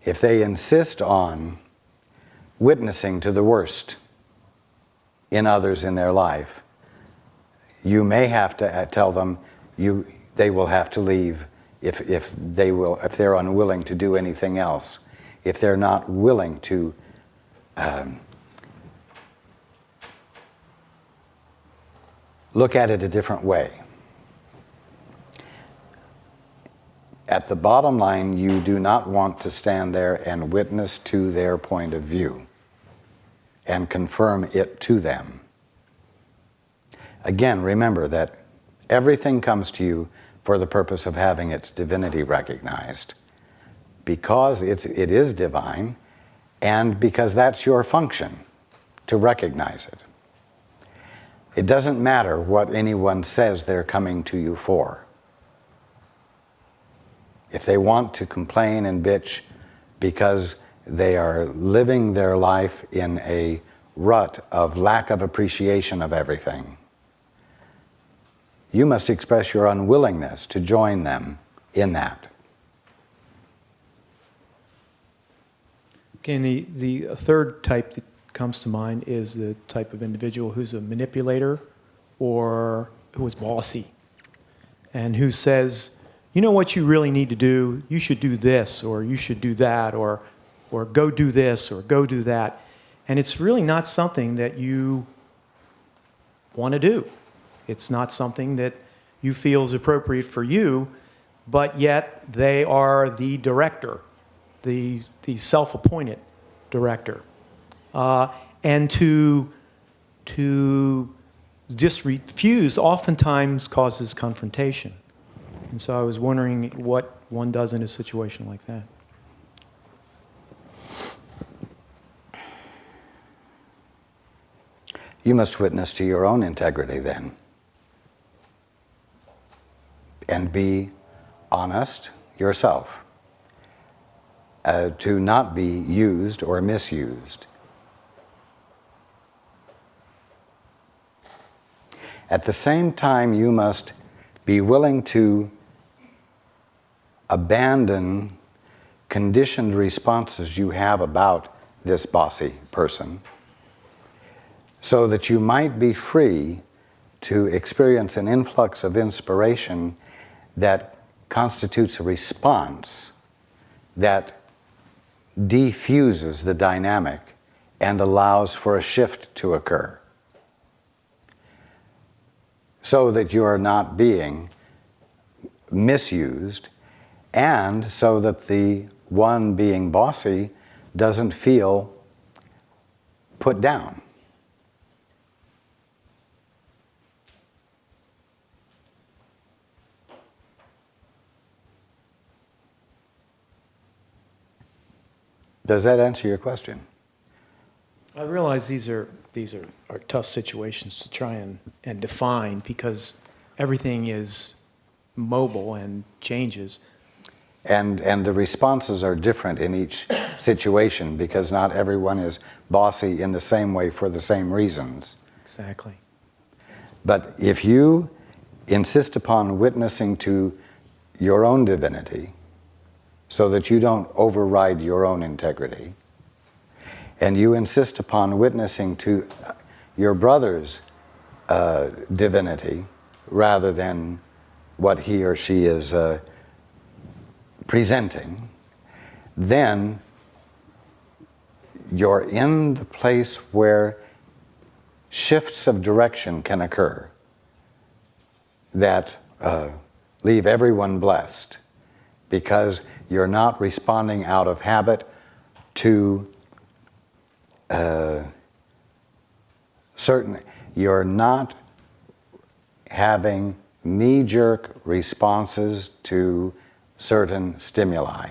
if they insist on witnessing to the worst in others in their life, you may have to tell them they will have to leave if they're unwilling to do anything else, if they're not willing to look at it a different way. At the bottom line, you do not want to stand there and witness to their point of view and confirm it to them. Again, remember that everything comes to you for the purpose of having its divinity recognized, because it is divine, and because that's your function, to recognize it. It doesn't matter what anyone says they're coming to you for. If they want to complain and bitch because they are living their life in a rut of lack of appreciation of everything, you must express your unwillingness to join them in that. Okay, and the third type that comes to mind is the type of individual who's a manipulator or who is bossy and who says, you know what you really need to do? You should do this, or you should do that, or go do this, or go do that. And it's really not something that you want to do. It's not something that you feel is appropriate for you, but yet they are the director, the self-appointed director. And to just refuse oftentimes causes confrontation. And so I was wondering what one does in a situation like that. You must witness to your own integrity then, and be honest yourself, to not be used or misused. At the same time, you must be willing to abandon conditioned responses you have about this bossy person, so that you might be free to experience an influx of inspiration that constitutes a response that defuses the dynamic and allows for a shift to occur, so that you are not being misused, and so that the one being bossy doesn't feel put down. Does that answer your question? I realize these are tough situations to try and define, because everything is mobile and changes. And the responses are different in each situation, because not everyone is bossy in the same way for the same reasons. Exactly. But if you insist upon witnessing to your own divinity, so that you don't override your own integrity, and you insist upon witnessing to your brother's divinity rather than what he or she is presenting, then you're in the place where shifts of direction can occur that leave everyone blessed, because you're not responding out of habit to you're not having knee-jerk responses to certain stimuli.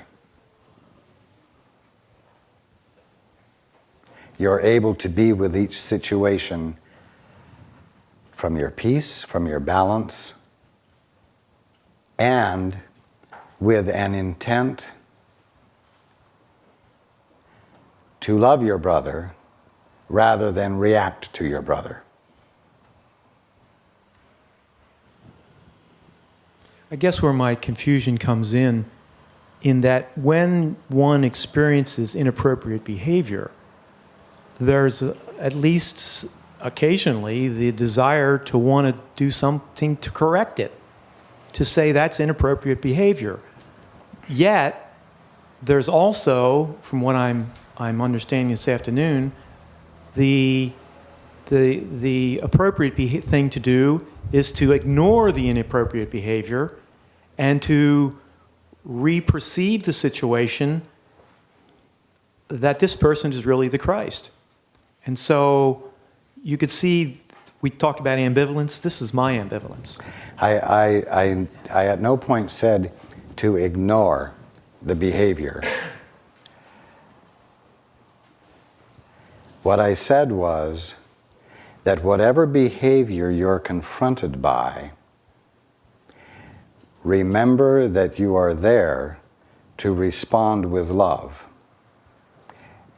You're able to be with each situation from your peace, from your balance, and with an intent to love your brother rather than react to your brother. I guess where my confusion comes in in that when one experiences inappropriate behavior, there's at least occasionally the desire to want to do something to correct it, to say that's inappropriate behavior. Yet, there's also, from what I'm understanding this afternoon, the appropriate thing to do is to ignore the inappropriate behavior and to re-perceive the situation that this person is really the Christ. And so you could see, we talked about ambivalence. This is my ambivalence. I at no point said to ignore the behavior. What I said was that whatever behavior you're confronted by, remember that you are there to respond with love.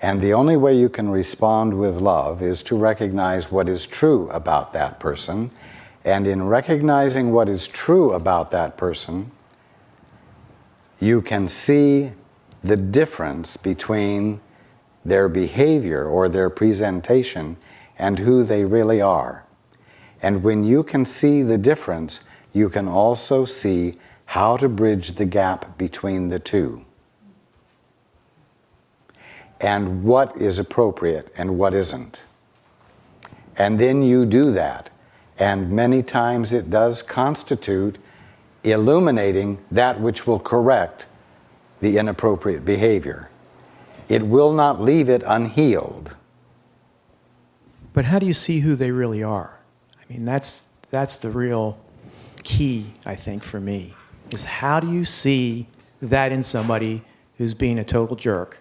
And the only way you can respond with love is to recognize what is true about that person. And in recognizing what is true about that person, you can see the difference between their behavior or their presentation and who they really are. And when you can see the difference, you can also see how to bridge the gap between the two, and what is appropriate and what isn't. And then you do that. And many times it does constitute illuminating that which will correct the inappropriate behavior. It will not leave it unhealed. But how do you see who they really are? I mean, that's the real key, I think, for me, is how do you see that in somebody who's being a total jerk?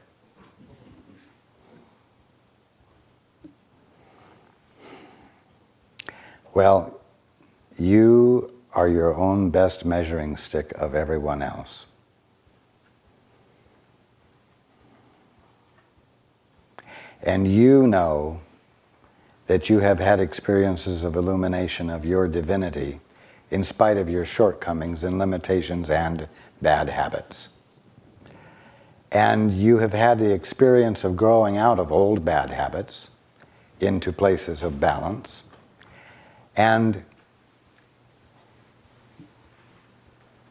Well, you are your own best measuring stick of everyone else. And you know that you have had experiences of illumination of your divinity in spite of your shortcomings and limitations and bad habits. And you have had the experience of growing out of old bad habits into places of balance. And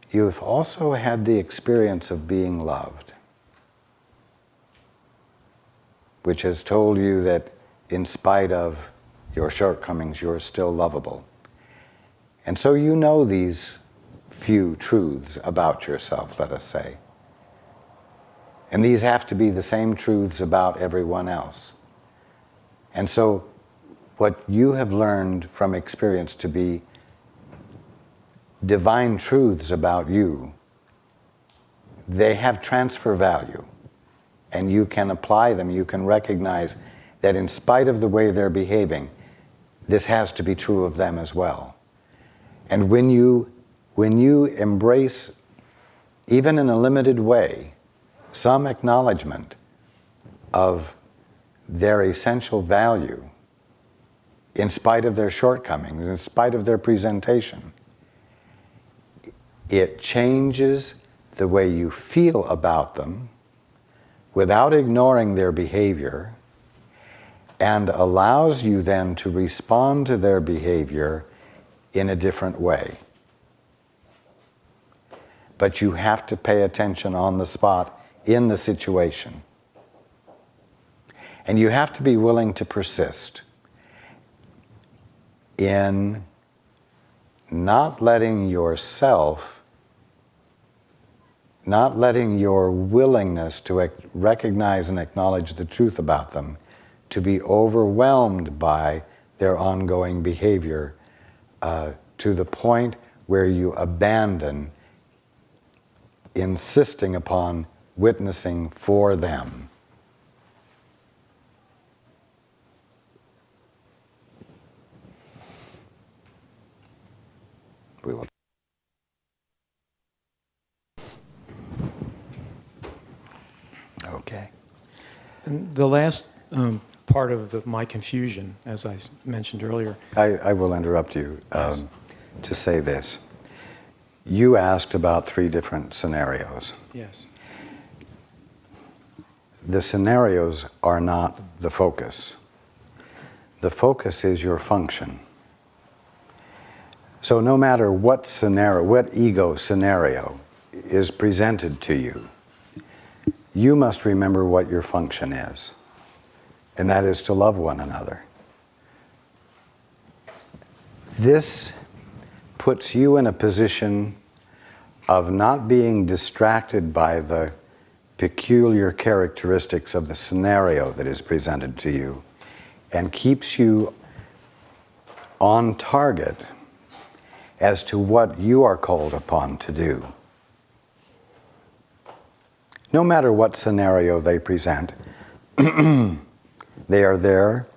you've also had the experience of being loved, which has told you that in spite of your shortcomings, you're still lovable. And so you know these few truths about yourself, let us say. And these have to be the same truths about everyone else. And so what you have learned from experience to be divine truths about you, they have transfer value. And you can apply them, you can recognize that in spite of the way they're behaving, this has to be true of them as well. And when you embrace, even in a limited way, some acknowledgement of their essential value, in spite of their shortcomings, in spite of their presentation, it changes the way you feel about them without ignoring their behavior, and allows you then to respond to their behavior in a different way. But you have to pay attention on the spot in the situation. And you have to be willing to persist in not letting yourself, not letting your willingness to recognize and acknowledge the truth about them to be overwhelmed by their ongoing behavior to the point where you abandon insisting upon witnessing for them. We will. Okay. And the last part of my confusion, as I mentioned earlier. I will interrupt you Yes. to say this. You asked about 3 different scenarios. Yes. the scenarios are not the focus. The focus is your function. So no matter what scenario, what ego scenario is presented to you, you must remember what your function is, and that is to love one another. This puts you in a position of not being distracted by the peculiar characteristics of the scenario that is presented to you, and keeps you on target as to what you are called upon to do. No matter what scenario they present, they are there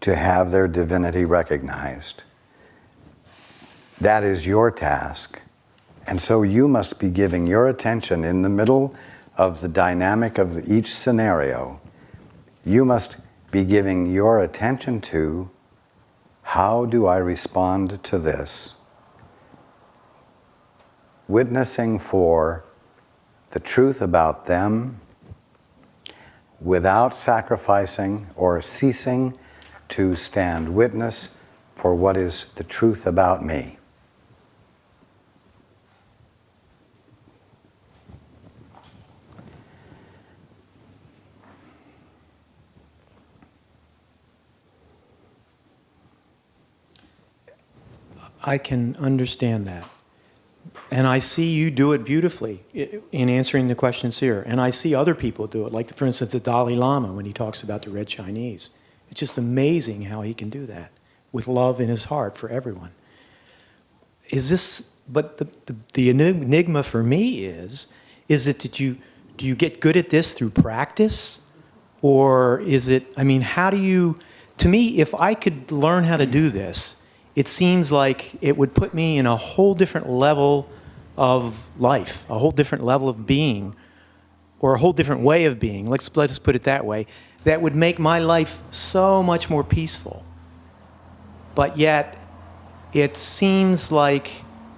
to have their divinity recognized. That is your task, and so you must be giving your attention in the middle of the dynamic of each scenario. You must be giving your attention to, how do I respond to this? Witnessing for the truth about them without sacrificing or ceasing to stand witness for what is the truth about me. I can understand that. And I see you do it beautifully in answering the questions here. And I see other people do it, like, for instance, the Dalai Lama when he talks about the red Chinese. It's just amazing how he can do that with love in his heart for everyone. But the enigma for me is it do you get good at this through practice? Or is it, how do you, to me, if I could learn how to do this, it seems like it would put me in a whole different level of life, a whole different level of being, or a whole different way of being. Let's put it that way. That would make my life so much more peaceful. But yet, it seems like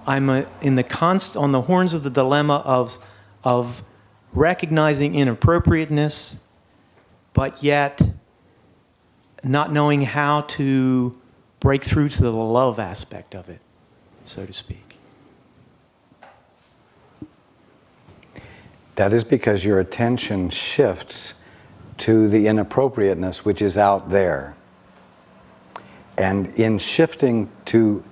I'm on the horns of the dilemma of recognizing inappropriateness, but yet not knowing how to break through to the love aspect of it, so to speak. That is because your attention shifts to the inappropriateness which is out there. And in shifting to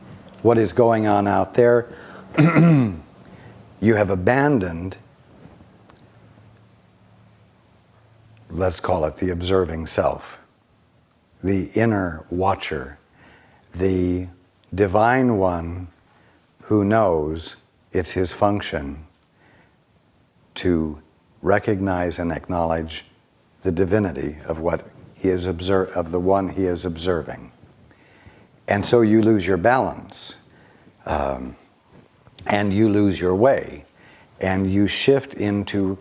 what is going on out there, you have abandoned, let's call it the observing self, the inner watcher, the divine one who knows it's his function to recognize and acknowledge the divinity of what he is of the one he is observing. And so you lose your balance, and you lose your way, and you shift into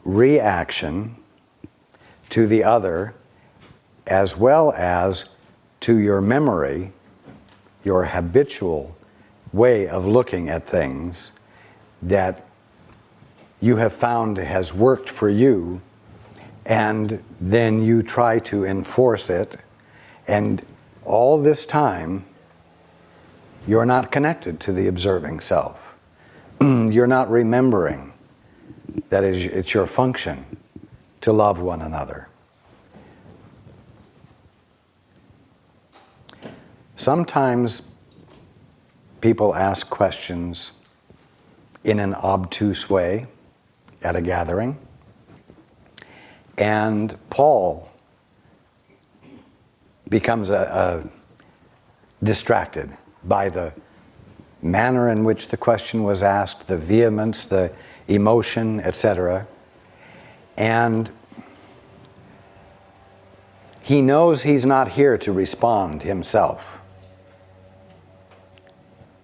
reaction to the other, as well as to your memory, your habitual way of looking at things that you have found has worked for you, and then you try to enforce it, and all this time you're not connected to the observing self. You're not remembering that it's your function to love one another. Sometimes people ask questions in an obtuse way at a gathering, and Paul becomes distracted by the manner in which the question was asked, the vehemence, the emotion, etc. And he knows he's not here to respond himself.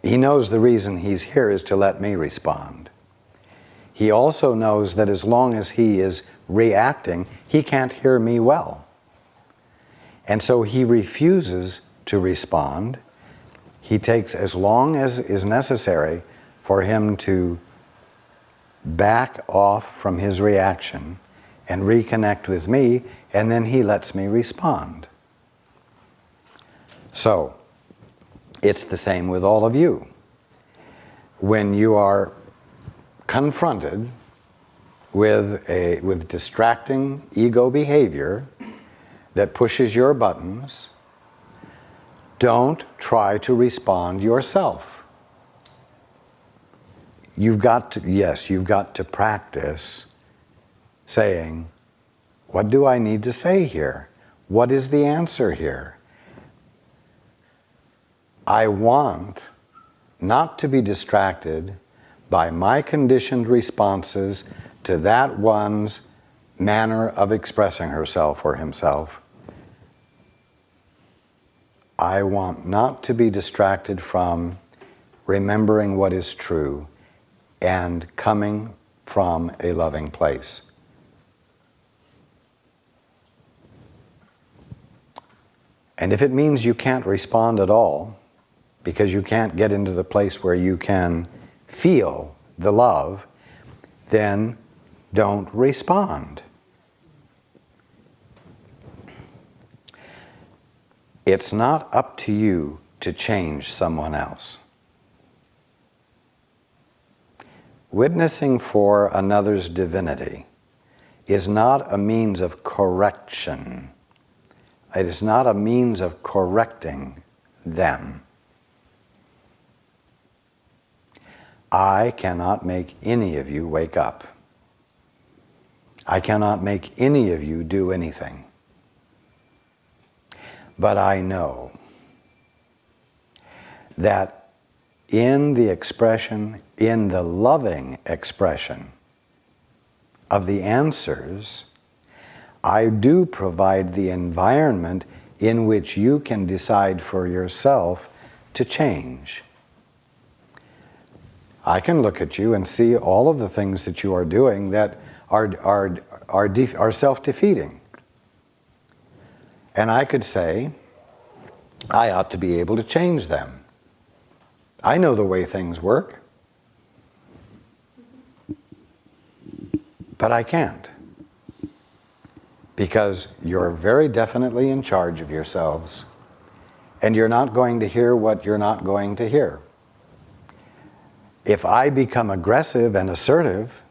He knows the reason he's here is to let me respond. He also knows that as long as he is reacting, he can't hear me well. And so he refuses to respond. He takes as long as is necessary for him to back off from his reaction and reconnect with me, and then he lets me respond. So, it's the same with all of you. When you are confronted with distracting ego behavior that pushes your buttons, don't try to respond yourself. You've got to practice saying, what do I need to say here? What is the answer here? I want not to be distracted by my conditioned responses to that one's manner of expressing herself or himself. I want not to be distracted from remembering what is true and coming from a loving place. And if it means you can't respond at all, because you can't get into the place where you can feel the love, then don't respond. It's not up to you to change someone else. Witnessing for another's divinity is not a means of correction. It is not a means of correcting them. I cannot make any of you wake up. I cannot make any of you do anything. But I know that in the expression, in the loving expression of the answers, I do provide the environment in which you can decide for yourself to change. I can look at you and see all of the things that you are doing that are self-defeating. And I could say, I ought to be able to change them. I know the way things work. But I can't. Because you're very definitely in charge of yourselves. And you're not going to hear what you're not going to hear. If I become aggressive and assertive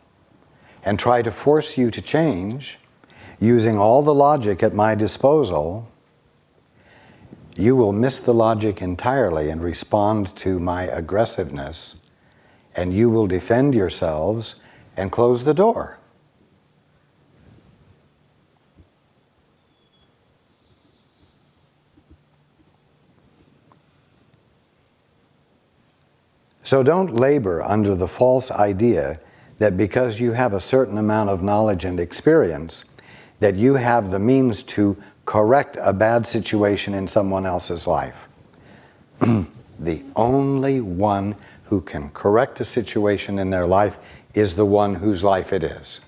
and try to force you to change, using all the logic at my disposal, you will miss the logic entirely and respond to my aggressiveness, and you will defend yourselves and close the door. So don't labor under the false idea that because you have a certain amount of knowledge and experience, that you have the means to correct a bad situation in someone else's life. The only one who can correct a situation in their life is the one whose life it is.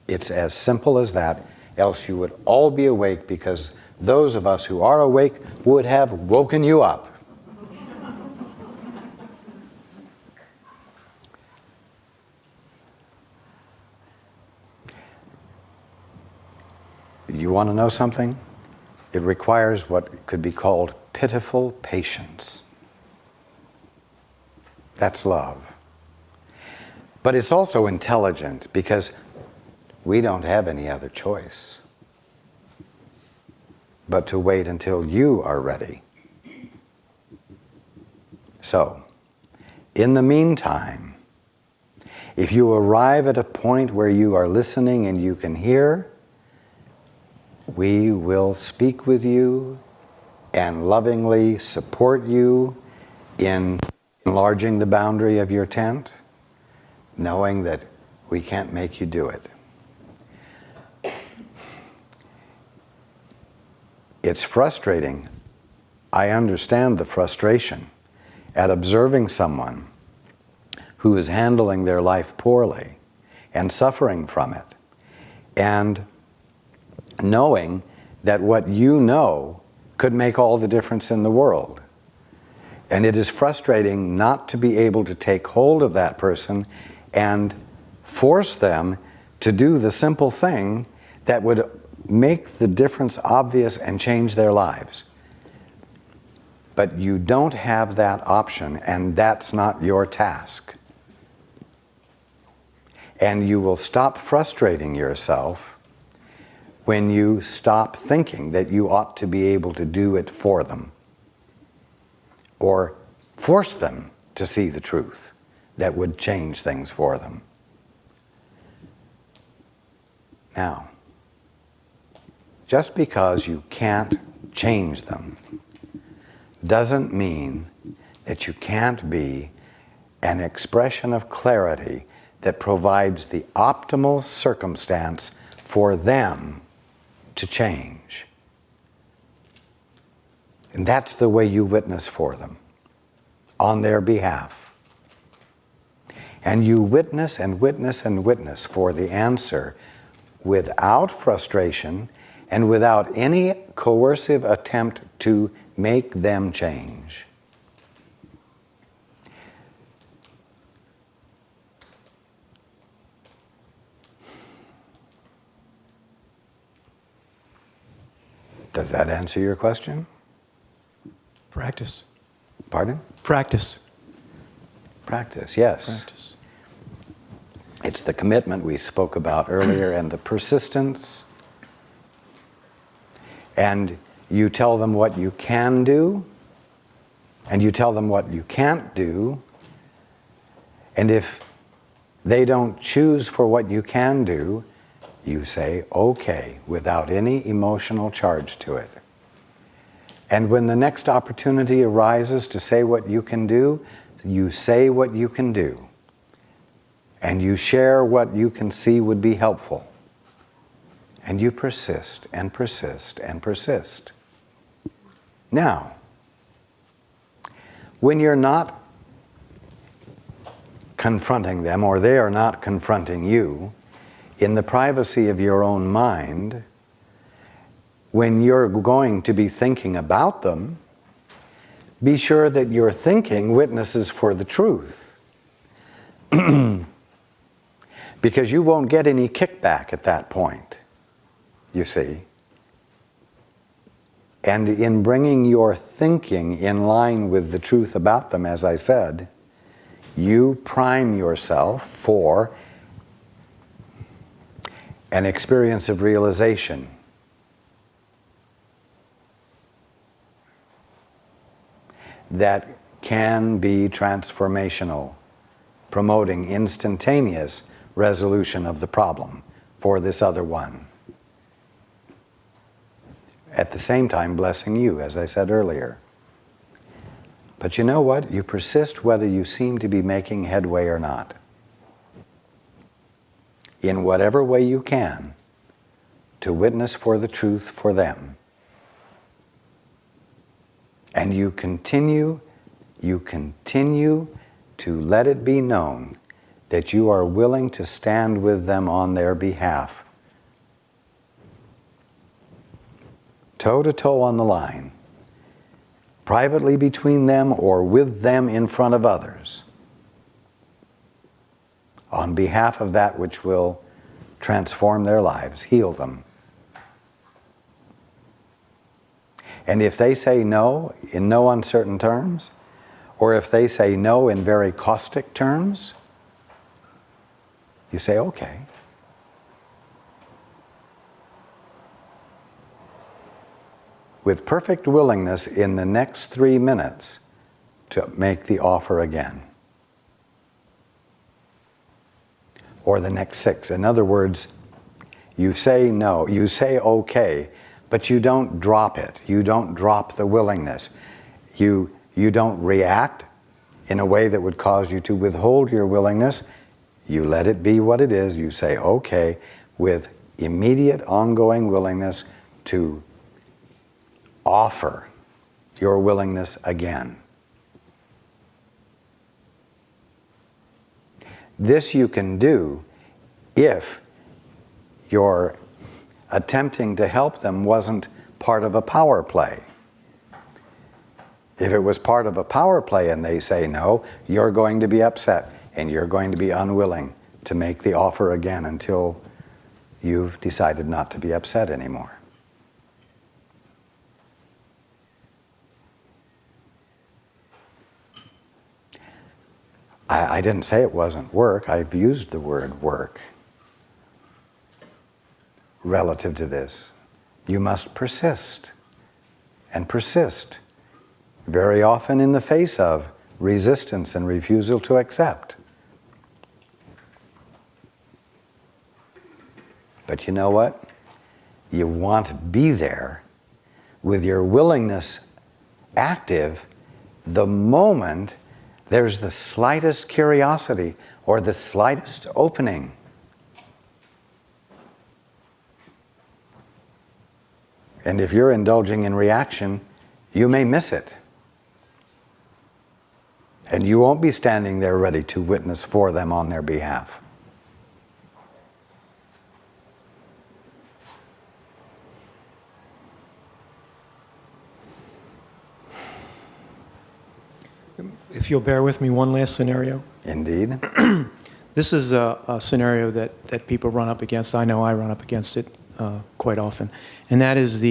It's as simple as that, else you would all be awake, because those of us who are awake would have woken you up. You want to know something? It requires what could be called pitiful patience. That's love. But it's also intelligent, because we don't have any other choice but to wait until you are ready. So, in the meantime, if you arrive at a point where you are listening and you can hear, we will speak with you and lovingly support you in enlarging the boundary of your tent, knowing that we can't make you do it. It's frustrating. I understand the frustration at observing someone who is handling their life poorly and suffering from it, and knowing that what you know could make all the difference in the world. And it is frustrating not to be able to take hold of that person and force them to do the simple thing that would make the difference obvious and change their lives. But you don't have that option, and that's not your task. And you will stop frustrating yourself when you stop thinking that you ought to be able to do it for them, or force them to see the truth that would change things for them. Now, just because you can't change them doesn't mean that you can't be an expression of clarity that provides the optimal circumstance for them to change. And that's the way you witness for them, on their behalf. And you witness and witness and witness for the answer without frustration and without any coercive attempt to make them change. Does that answer your question? Practice. Pardon? Practice. Practice, yes. Practice. It's the commitment we spoke about earlier and the persistence. And you tell them what you can do, and you tell them what you can't do. And if they don't choose for what you can do, you say, okay, without any emotional charge to it. And when the next opportunity arises to say what you can do, you say what you can do. And you share what you can see would be helpful. And you persist and persist and persist. Now, when you're not confronting them, or they are not confronting you, in the privacy of your own mind, when you're going to be thinking about them, be sure that your thinking witnesses for the truth. Because you won't get any kickback at that point, you see. And in bringing your thinking in line with the truth about them, as I said, you prime yourself for an experience of realization. That can be transformational, promoting instantaneous resolution of the problem for this other one. At the same time, blessing you, as I said earlier. But you know what? You persist whether you seem to be making headway or not. In whatever way you can, to witness for the truth for them. And you continue to let it be known that you are willing to stand with them on their behalf. Toe to toe on the line, privately between them or with them in front of others, on behalf of that which will transform their lives, heal them. And if they say no in no uncertain terms, or if they say no in very caustic terms, you say, okay. With perfect willingness in the next 3 minutes to make the offer again. Or the next 6. In other words, you say no, you say okay, but you don't drop it. You don't drop the willingness. You don't react in a way that would cause you to withhold your willingness. You let it be what it is. You say okay with immediate ongoing willingness to offer your willingness again. This you can do if your attempting to help them wasn't part of a power play. If it was part of a power play and they say no, you're going to be upset and you're going to be unwilling to make the offer again until you've decided not to be upset anymore. I didn't say it wasn't work. I've used the word work relative to this. You must persist, and persist, very often in the face of resistance and refusal to accept. But you know what? You want to be there with your willingness active the moment there's the slightest curiosity or the slightest opening. And if you're indulging in reaction, you may miss it. And you won't be standing there ready to witness for them on their behalf. If you'll bear with me, one last scenario. Indeed. This is a scenario that people run up against. I know I run up against it quite often. And that is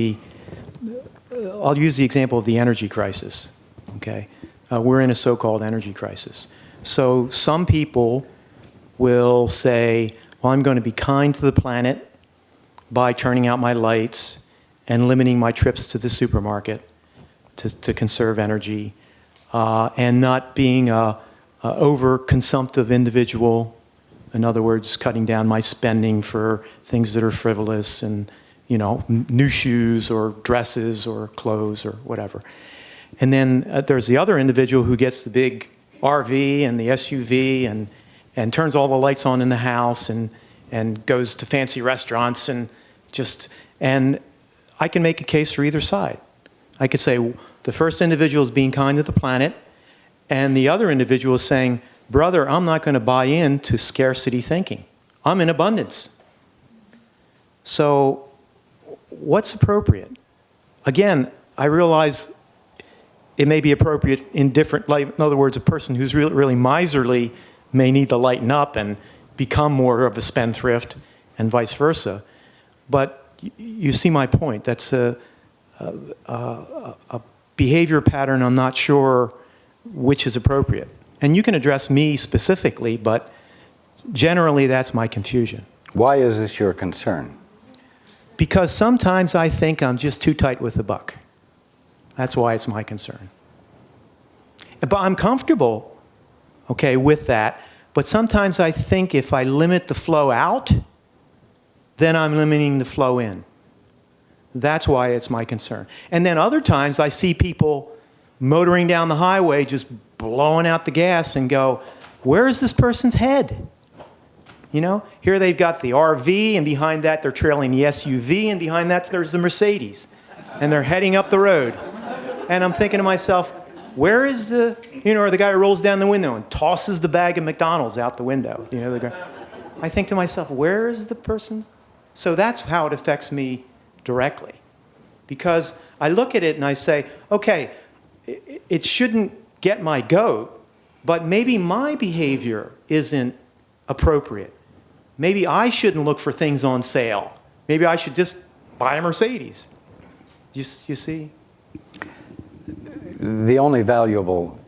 I'll use the example of the energy crisis. Okay? We're in a so-called energy crisis. So some people will say, well, I'm going to be kind to the planet by turning out my lights and limiting my trips to the supermarket to conserve energy. And not being a over-consumptive individual. In other words, cutting down my spending for things that are frivolous and, new shoes or dresses or clothes or whatever. And then there's the other individual who gets the big RV and the SUV and turns all the lights on in the house and goes to fancy restaurants and I can make a case for either side. I could say, the first individual is being kind to the planet, and the other individual is saying, brother, I'm not going to buy into scarcity thinking. I'm in abundance. So what's appropriate? Again, I realize it may be appropriate in different light. In other words, a person who's really miserly may need to lighten up and become more of a spendthrift and vice versa. But you see my point. That's a behavior pattern I'm not sure which is appropriate. And you can address me specifically, but generally that's my confusion. Why is this your concern? Because sometimes I think I'm just too tight with the buck. That's why it's my concern. But I'm comfortable, with that. But sometimes I think if I limit the flow out, then I'm limiting the flow in. That's why it's my concern. And then other times I see people motoring down the highway just blowing out the gas and go, where is this person's head? Here they've got the RV, and behind that they're trailing the SUV, and behind that there's the Mercedes. And they're heading up the road. And I'm thinking to myself, where is or the guy who rolls down the window and tosses the bag of McDonald's out the window. I think to myself, where is the person? So that's how it affects me directly. Because I look at it and I say, okay, it shouldn't get my goat, but maybe my behavior isn't appropriate. Maybe I shouldn't look for things on sale. Maybe I should just buy a Mercedes. You see? The only valuable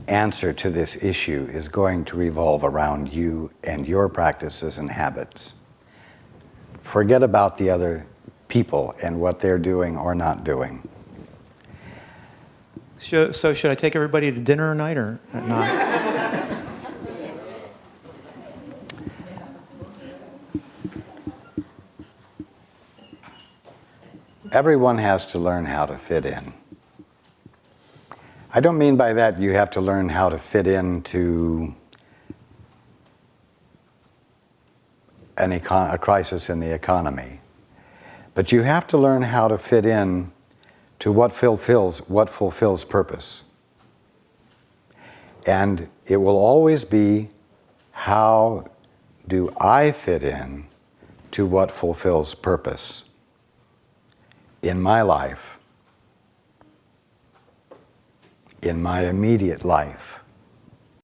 answer to this issue is going to revolve around you and your practices and habits. Forget about the other people and what they're doing or not doing. So should I take everybody to dinner tonight or not? Everyone has to learn how to fit in. I don't mean by that you have to learn how to fit into a crisis in the economy. But you have to learn how to fit in to what fulfills purpose. And it will always be, how do I fit in to what fulfills purpose in my life, in my immediate life?